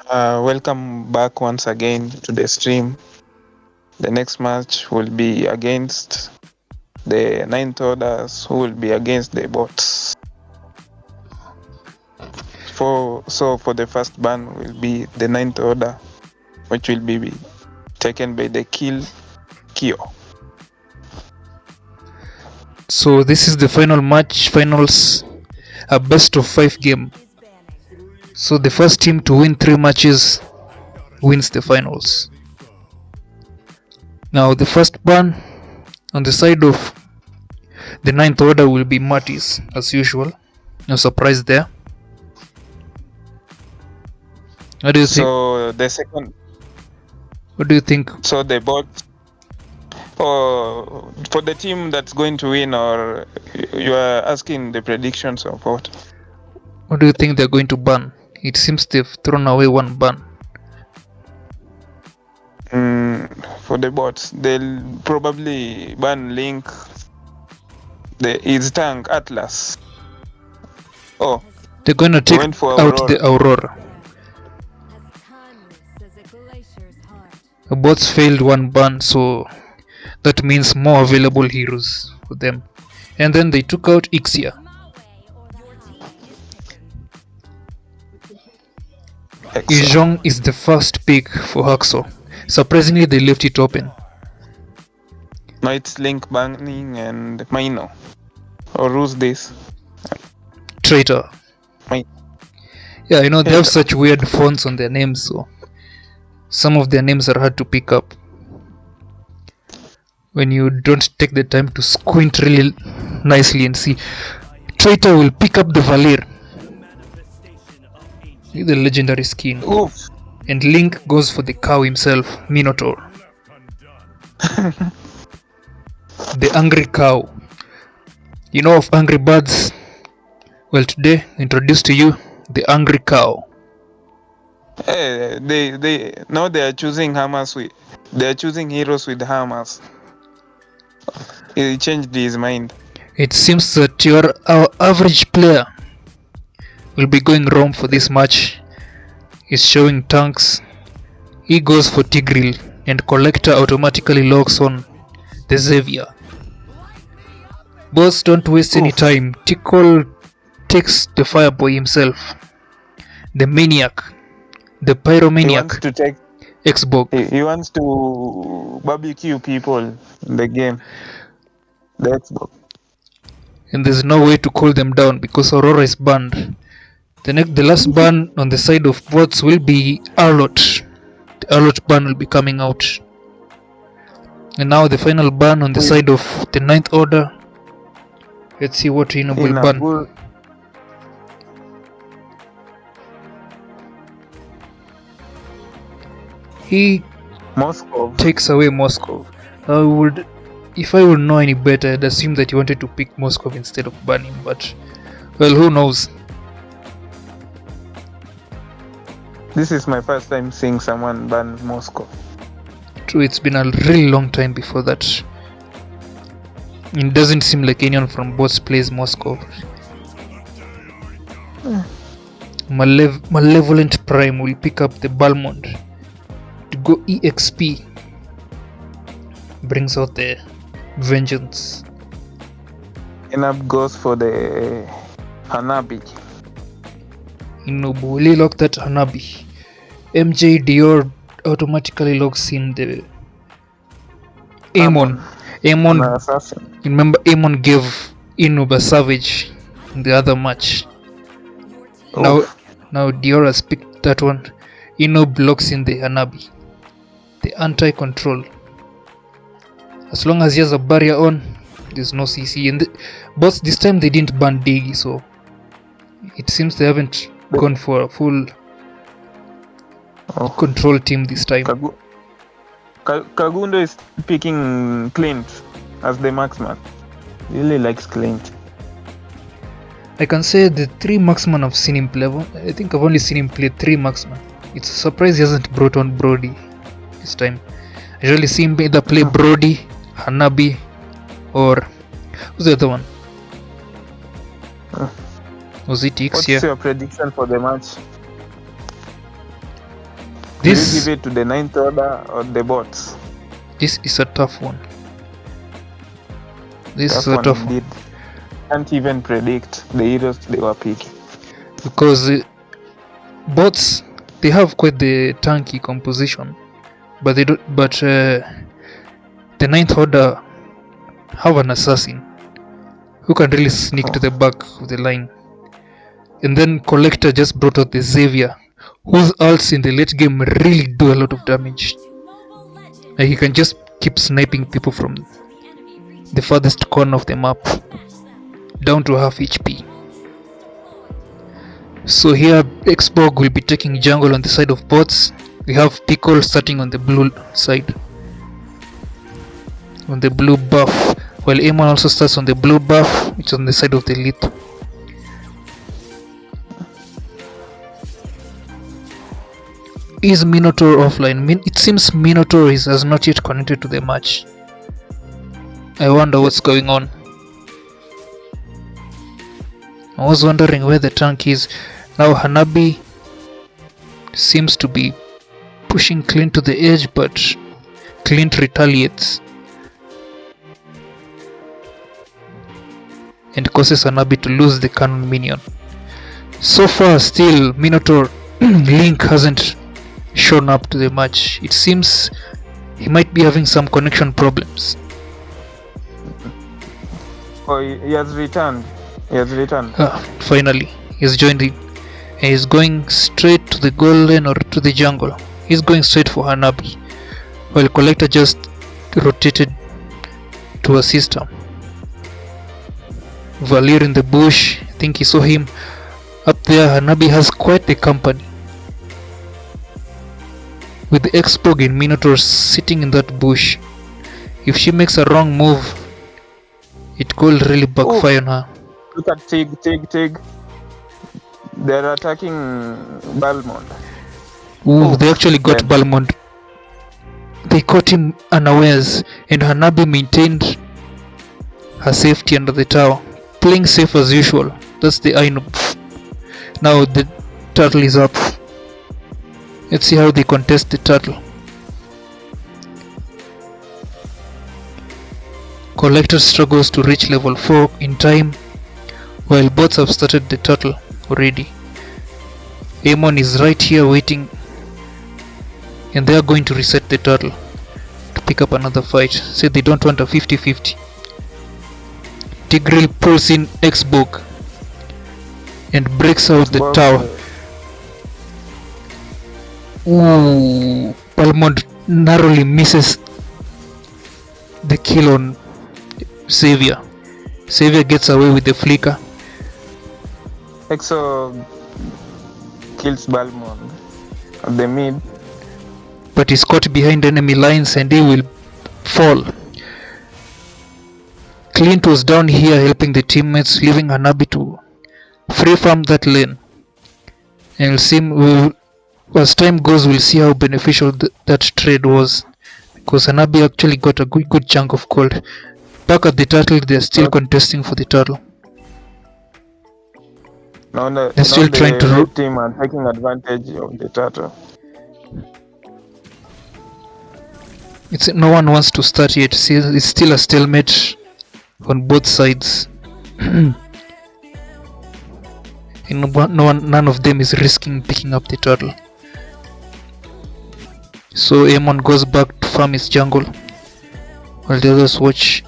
Welcome back once again to the stream. The next match will be against the ninth orders, who will be against the bots. For the first ban will be the ninth order, which will be taken by the Kyo. So this is the finals, a best of 5 game. So the first team to win 3 matches wins the finals. Now the first ban on the side of the ninth order will be Mattis, as usual. No surprise there. What do you think? So the second. What do you think? So the bots. For the team that's going to win, or you are asking the predictions of what? What do you think they're going to ban? It seems they've thrown away one ban. For the bots, they'll probably ban Link, his tank Atlas. Oh, they're going to take out the Aurora. The bots failed one ban, so that means more available heroes for them. And then they took out Ixia. Yuzhong is the first pick for Haxo. Surprisingly, they left it open. No, it's Link banning and Mino. Or who's this? Traitor. Yeah, you know, they have such weird fonts on their names, so some of their names are hard to pick up when you don't take the time to squint really nicely and see. Traitor will pick up the Valir, the legendary skin. Oof. And Link goes for the cow himself, Minotaur. The angry cow. You know of Angry Birds? Well, today introduce to you the angry cow. They are choosing hammers they are choosing heroes with hammers. He changed his mind. It seems that our average player will be going wrong for this match. He's showing tanks. He goes for Tigreal, and Collector automatically locks on the Xavier. Boss, don't waste any time. Tickle takes the Fireboy himself. The Maniac. The Pyromaniac. He wants to take Xbox. He wants to barbecue people in the game. The Xbox. And there's no way to cool them down because Aurora is banned. The last ban on the side of bots will be Arlot. The Arlot ban will be coming out. And now the final ban on the side of the ninth order. Let's see what Inob will ban. He takes away Moscow. If I would know any better, I'd assume that he wanted to pick Moscow instead of banning, but well, who knows? This is my first time seeing someone ban Moscow. True, it's been a really long time before that. It doesn't seem like anyone from both plays Moscow. Malevolent Prime will pick up the Balmond to go EXP. Brings out the Vengeance. Enough goes for the Hanabi. Inobu will lock that Hanabi. MJ Dior automatically locks in the Amon. Remember, Amon gave Inob a savage in the other match. Now Dior has picked that one. Inob locks in the Hanabi. The anti-control. As long as he has a barrier on, there's no CC. And both this time they didn't ban Diggy, so it seems they haven't gone for a full control team this time. Kagundo is picking Clint as the marksman. Really likes Clint. I can say the 3 marksman I've seen him play. I think I've only seen him play 3 marksman. It's a surprise he hasn't brought on Brody this time. I usually see him either play Brody, Hanabi, or who's the other one? Was it X? What's your prediction for the match? Do you give it to the ninth order or the bots? This is a tough one. This Tough is a one tough indeed. one. Can't even predict the heroes they were picking. Because bots, they have quite the tanky composition, but they don't. But the ninth order have an assassin who can really sneak to the back of the line. And then Collector just brought out the Xavier, whose ults in the late game really do a lot of damage. Like he can just keep sniping people from the farthest corner of the map down to half HP. So here Xborg will be taking jungle on the side of bots. We have Pickle starting on the blue side, on the blue buff, while Amon also starts on the blue buff, which is on the side of the elite. Is Minotaur offline? It seems Minotaur has not yet connected to the match. I wonder what's going on. I was wondering where the tank is. Now Hanabi seems to be pushing Clint to the edge, but Clint retaliates and causes Hanabi to lose the cannon minion. So far still Minotaur Link hasn't shown up to the match. It seems he might be having some connection problems. Oh, he has returned. Finally, he's joined in. He's going straight to the golden or to the jungle. He's going straight for Hanabi, while Collector just rotated to assist him. Valir in the bush, I think he saw him up there. Hanabi has quite the company, with the Xborg and Minotaur sitting in that bush. If she makes a wrong move, it could really backfire on her. Look at Tig. They're attacking Balmond. They actually got Balmond. They caught him unawares, and Hanabi maintained her safety under the tower, playing safe as usual. That's the Ainu. Now the turtle is up. Let's see how they contest the turtle. Collector struggles to reach level 4 in time, while bots have started the turtle already. Amon is right here waiting, and they are going to reset the turtle to pick up another fight. Say they don't want a 50-50. Tigreal pulls in Xborg and breaks out the tower. Balmond narrowly misses the kill on Xavier. Xavier gets away with the flicker. Exo kills Balmond at the mid, but he's caught behind enemy lines and he will fall. Clint was down here helping the teammates, leaving Hanabi to free farm that lane. And we'll see, as time goes, we'll see how beneficial that trade was, because Hanabi actually got a good chunk of gold. Back at the turtle, they're still contesting for the turtle. They're still trying to root team and taking advantage of the turtle. No one wants to start yet. It's still a stalemate on both sides. And none of them is risking picking up the turtle. So Amon goes back to farm his jungle, while the others watch.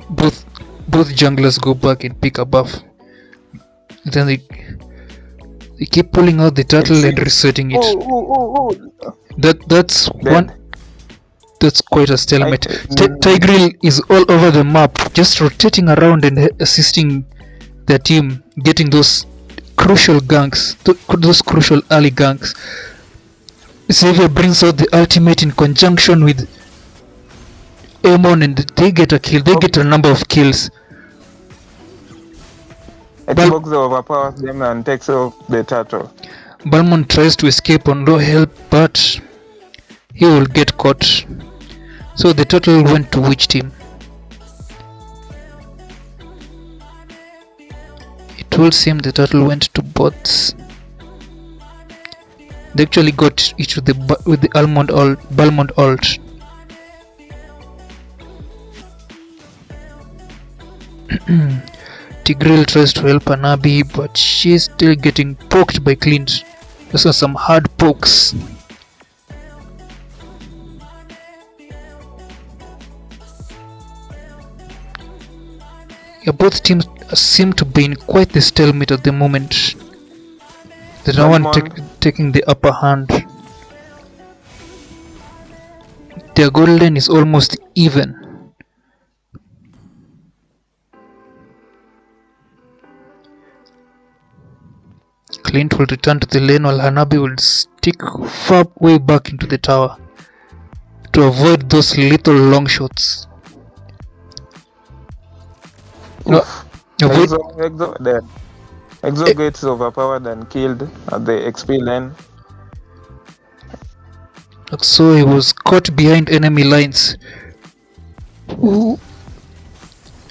Both junglers go back and pick a buff. Then they keep pulling out the turtle and resetting it. That's one. That's quite a stalemate. Tigreal is all over the map, just rotating around and assisting their team, getting those crucial ganks, those crucial early ganks. Xavier brings out the ultimate in conjunction with Amon, and they get a kill. They get a number of kills. Xbox overpowers them and takes off the turtle. Balmond tries to escape on low health, but he will get caught. So the turtle went to witch team. It will seem the turtle went to bots. They actually got it with the Balmond ult. Tigreal tries to help Hanabi, but she's still getting poked by Clint. Those are some hard pokes. Yeah, both teams seem to be in quite the stalemate at the moment. There's no one taking the upper hand. Their goal lane is almost even. Clint will return to the lane while Hanabi will stick far way back into the tower to avoid those little long shots. Exo gets overpowered and killed at the XP lane. So he was caught behind enemy lines. Ooh.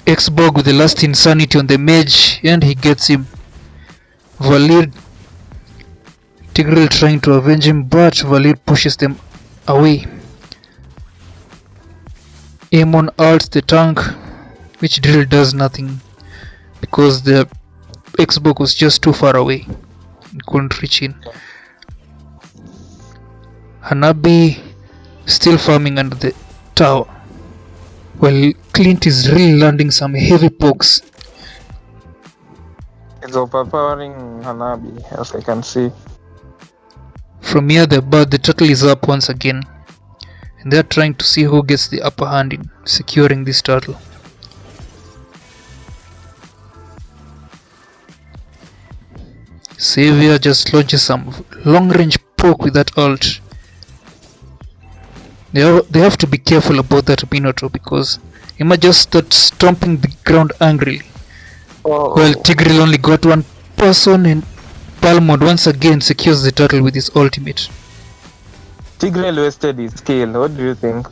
Xborg with the last insanity on the mage, and he gets him. Valir Tigreal trying to avenge him, but Valir pushes them away. Aemon ults the tank, which drill does nothing because the Xbox was just too far away and couldn't reach in. Hanabi still farming under the tower while Clint is really landing some heavy pokes. It's overpowering Hanabi, as I can see. From here the turtle is up once again, and they are trying to see who gets the upper hand in securing this turtle. Savior just launches some long range poke with that ult. They have to be careful about that Minotaur because he might just start stomping the ground angrily. Well, Tigreal only got one person, and Balmond once again secures the turtle with his ultimate. Tigreal wasted his skill. What do you think?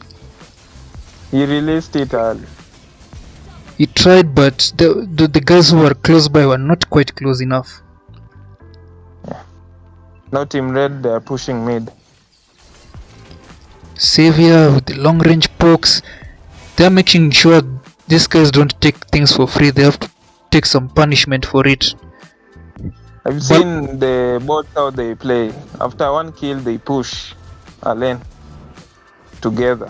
He released it early. He tried, but the guys who were close by were not quite close enough. Yeah. Now Team Red, they are pushing mid. Savior with the long range pokes. They are making sure these guys don't take things for free. They have to take some punishment for it. I've seen the bots how they play. After one kill, they push a lane together.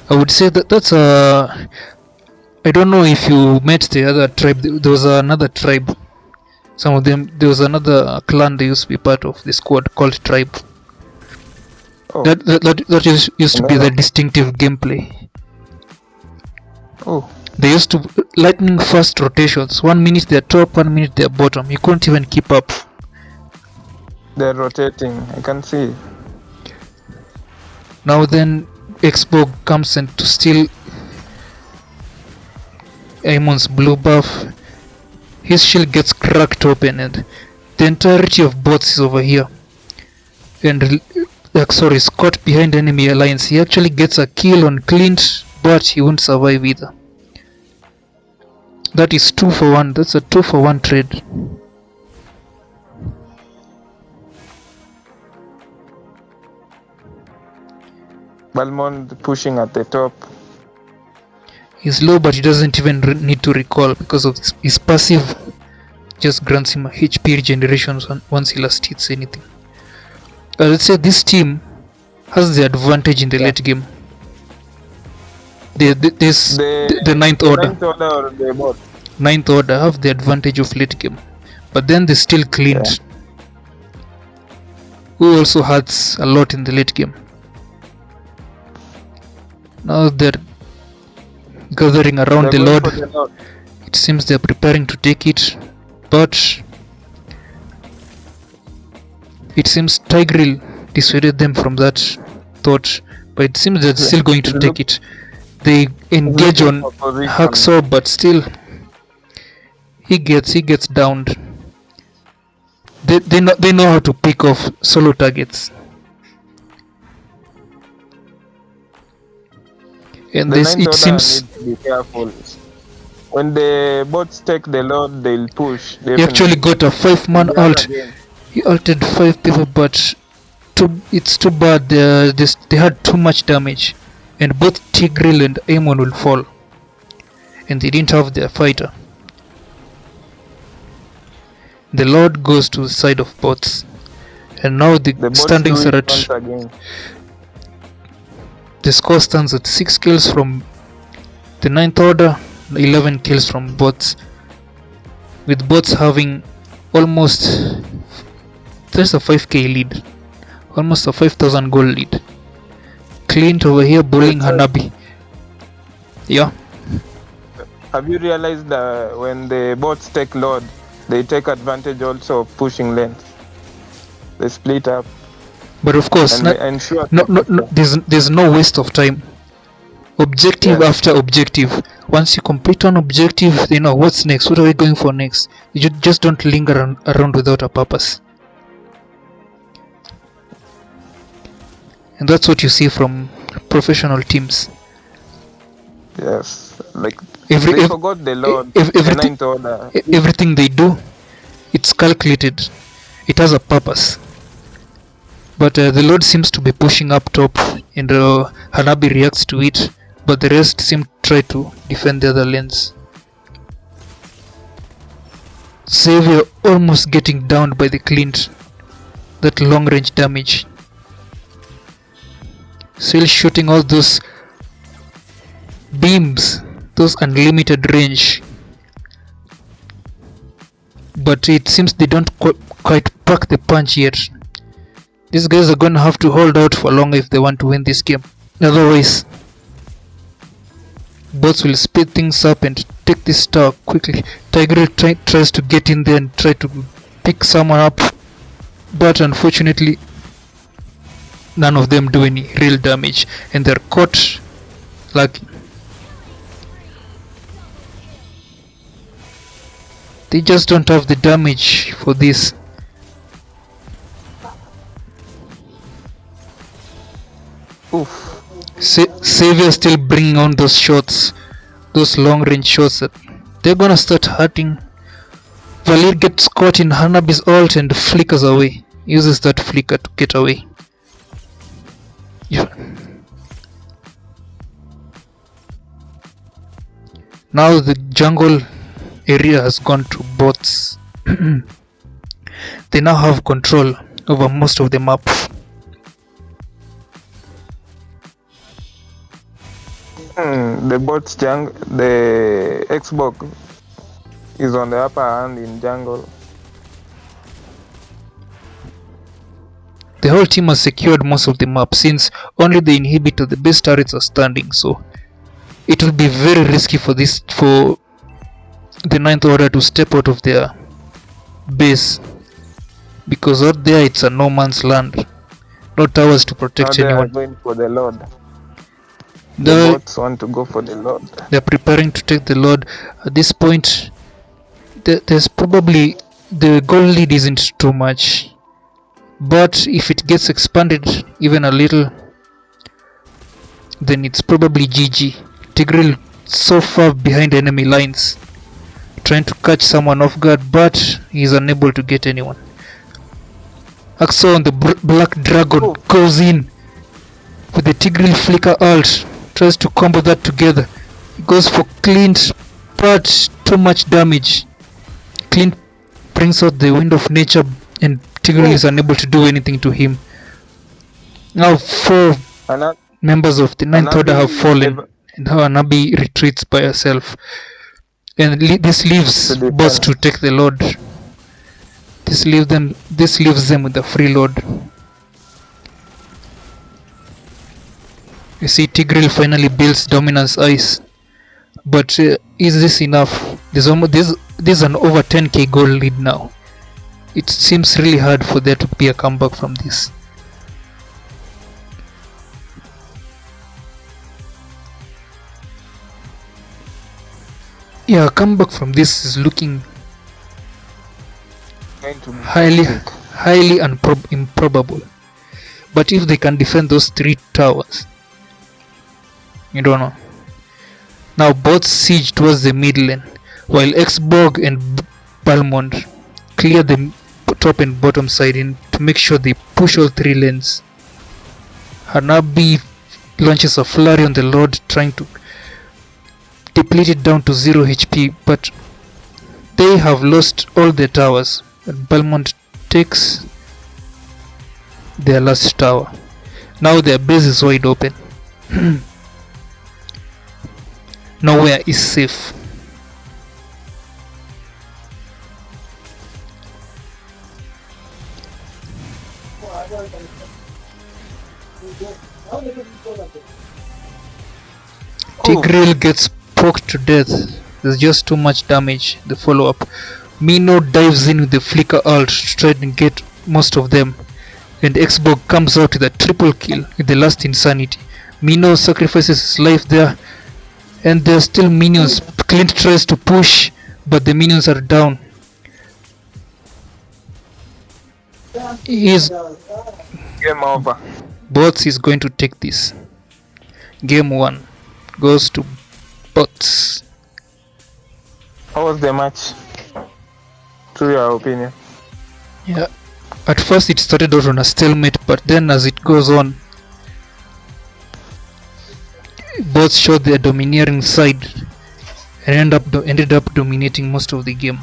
I would say that's a... I don't know if you met the other tribe. There was another tribe. Some of them, there was another clan they used to be part of, the squad called Tribe. Oh. That used to be the distinctive gameplay. Oh. They used to lightning fast rotations. 1 minute they're top, 1 minute they're bottom. You couldn't even keep up. They're rotating, I can see. Now then, Xborg comes in to steal Aemon's blue buff. His shield gets cracked open and the entirety of bots is over here. And Axor is caught behind enemy alliance. He actually gets a kill on Clint, but he won't survive either. That is 2 for 1. That's a 2 for 1 trade. Balmond pushing at the top. He's low, but he doesn't even need to recall because of his passive. Just grants him a HP regeneration once he last hits anything. Let's say this team has the advantage in the late game. The ninth order. Ninth order have the advantage of late game, but then they still Clint, who also hurts a lot in the late game. Now they're gathering around the Lord. It seems they're preparing to take it, but it seems Tigreal dissuaded them from that thought, but it seems they're still going to take it. They engage on Hacksaw, but still he gets downed. They know how to pick off solo targets. And this, it seems, to be careful. When the bots take the Lord, they'll push. He actually got a 5-man ult. He ulted 5 people, but it's too bad. They had too much damage, and both Tigreal and Amon will fall, and they didn't have their fighter. The Lord goes to the side of bots, and now the standings are at. The score stands at 6 kills from the 9th order, 11 kills from bots, with bots having almost, there's a 5k lead, almost a 5,000 goal lead. Clint over here bullying Hanabi. Yeah. Have you realized that when the bots take load, they take advantage also of pushing lanes? They split up. But of course, there's no waste of time. Objective after objective. Once you complete one objective, you know what's next. What are we going for next? You just don't linger around without a purpose. And that's what you see from professional teams. Yes, like they forgot the Lord. Everything they do, it's calculated. It has a purpose. But the Lord seems to be pushing up top, and Hanabi reacts to it, but the rest seem to try to defend the other lanes. Xavier almost getting downed by the Clint, that long range damage. Still shooting all those beams, those unlimited range, but it seems they don't quite pack the punch yet. These guys are gonna have to hold out for long if they want to win this game. Otherwise, bots will speed things up and take this tower quickly. Tigreal tries to get in there and try to pick someone up, but unfortunately none of them do any real damage, and they're caught lucky. They just don't have the damage for this. Oof. Xavier still bringing on those shots, those long range shots that they're gonna start hurting. Valir gets caught in Hanabi's ult and flickers away. Uses that flicker to get away. Yeah. Now the jungle area has gone to bots. They now have control over most of the map. The bots the Xbox is on the upper hand in jungle. The whole team has secured most of the map since only the inhibitor, the base turrets, are standing, so it will be very risky for the 9th order to step out of their base, because out there it's a no man's land, no towers to protect anyone. They are going for the Lord. The bots want to go for the Lord. They're preparing to take the Lord. At this point, there's probably, the goal lead isn't too much, but if it gets expanded even a little, then it's probably GG. Tigreal so far behind enemy lines, trying to catch someone off guard, but he's unable to get anyone. Axo on the Black Dragon goes in with the Tigreal flicker ult, tries to combo that together. He goes for Clint, but too much damage. Clint brings out the Wind of Nature, and Tigreal is unable to do anything to him. Now 4 members of the 9th order have fallen, and now Hanabi retreats by herself. And this leaves bots to take the Lord. This leaves them with the free Lord. You see, Tigreal finally builds Dominance Ice, but is this enough? There's an over 10k goal lead now. It seems really hard for there to be a comeback from this. Yeah, a comeback from this is looking highly improbable. But if they can defend those 3 towers, you don't know. Now both siege towards the mid lane, while Xborg and Balmond clear the top and bottom side in to make sure they push all 3 lanes. Hanabi launches a flurry on the Lord, trying to deplete it down to 0 HP, but they have lost all their towers, and Belmont takes their last tower. Now their base is wide open. Nowhere is safe. Tigreal gets poked to death. There's just too much damage. The follow-up. Mino dives in with the flicker ult to try and get most of them, and Xborg comes out with a triple kill with the last insanity. Mino sacrifices his life there, and there's still minions. Clint tries to push, but the minions are down. He's Game over. Bots is going to take this. Game 1 goes to Bots. How was the match? To your opinion? Yeah, at first it started out on a stalemate, but then as it goes on, Bots showed their domineering side and ended up dominating most of the game.